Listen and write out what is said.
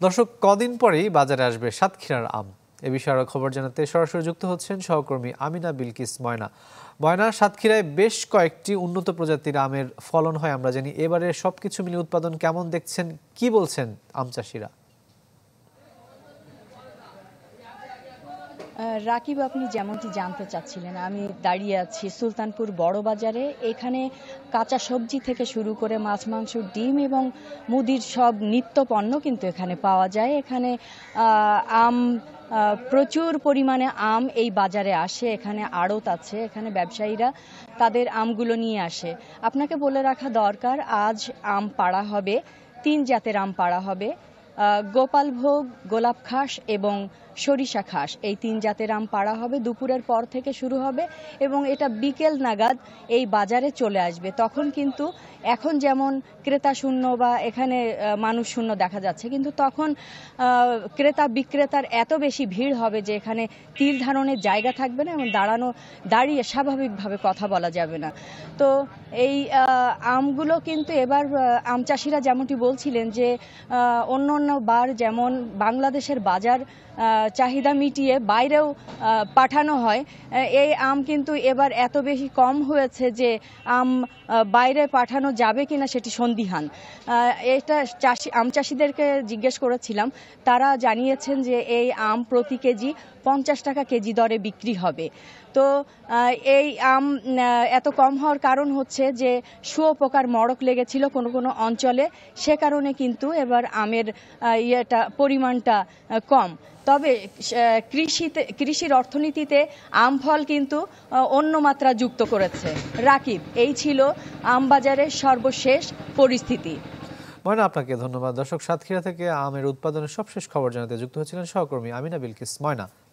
দর্শক, কদিন পরেই বাজারে আসবে সাতক্ষীরার আম। এ বিষয়ে আরো খবর জানাতে সরাসরি যুক্ত হচ্ছেন সহকর্মী আমিনা বিলকিস ময়না। ময়না, সাতক্ষীরায় বেশ কয়েকটি উন্নত প্রজাতির আমের ফলন হয় আমরা জানি। এবারে সবকিছু মিলিয়ে উৎপাদন কেমন দেখছেন, কি বলছেন আম চাষিরা? রাকিব, আপনি যেমনটি জানতে চাচ্ছিলেন, আমি দাঁড়িয়ে আছি সুলতানপুর বড় বাজারে। এখানে কাঁচা সবজি থেকে শুরু করে মাছ, মাংস, ডিম এবং মুদির সব নিত্য পণ্য কিন্তু এখানে পাওয়া যায়। এখানে আম, প্রচুর পরিমাণে আম এই বাজারে আসে। এখানে আড়ত আছে, এখানে ব্যবসায়ীরা তাদের আমগুলো নিয়ে আসে। আপনাকে বলে রাখা দরকার, আজ আম পাড়া হবে, 3 জাতের আম পাড়া হবে। গোপালভোগ, গোলাপ খাস এবং সরিষা খাস, এই 3 জাতের আম পাড়া হবে। দুপুরের পর থেকে শুরু হবে এবং এটা বিকেল নাগাদ এই বাজারে চলে আসবে। তখন কিন্তু এখন যেমন ক্রেতা শূন্য বা এখানে মানুষ শূন্য দেখা যাচ্ছে, কিন্তু তখন ক্রেতা বিক্রেতার এত বেশি ভিড় হবে যে এখানে তীর ধারণের জায়গা থাকবে না এবং দাঁড়িয়ে স্বাভাবিকভাবে কথা বলা যাবে না। তো এই আমগুলো কিন্তু এবার আম চাষিরা যেমনটি বলছিলেন যে অন্য বার যেমন বাংলাদেশের বাজার চাহিদা মিটিয়ে বাইরেও পাঠানো হয়, এই আম কিন্তু এবার এত বেশি কম হয়েছে যে আম বাইরে পাঠানো যাবে কিনা সেটি সন্দিহান। এটা আম চাষিদেরকে জিজ্ঞেস করেছিলাম, তারা জানিয়েছেন যে এই আম প্রতি কেজি 50 টাকা কেজি দরে বিক্রি হবে। তো এই আম এত কম হওয়ার কারণ হচ্ছে যে শুঁয়োপোকার মড়ক লেগেছিল কোনো কোনো অঞ্চলে, সে কারণে কিন্তু এবার আমের পরিমাণটা কম। তবে কৃষির অর্থনীতিতে আম ফল কিন্তু অন্য মাত্রা যুক্ত করেছে। রাকিব, এই ছিল আম বাজারের সর্বশেষ পরিস্থিতি। ময়না, আপনাকে ধন্যবাদ। দর্শক, সাতক্ষীরা থেকে আমের উৎপাদনের সবশেষ খবর জানাতে যুক্ত হচ্ছিলেন সহকর্মী আমিনা বিলকিস ময়না।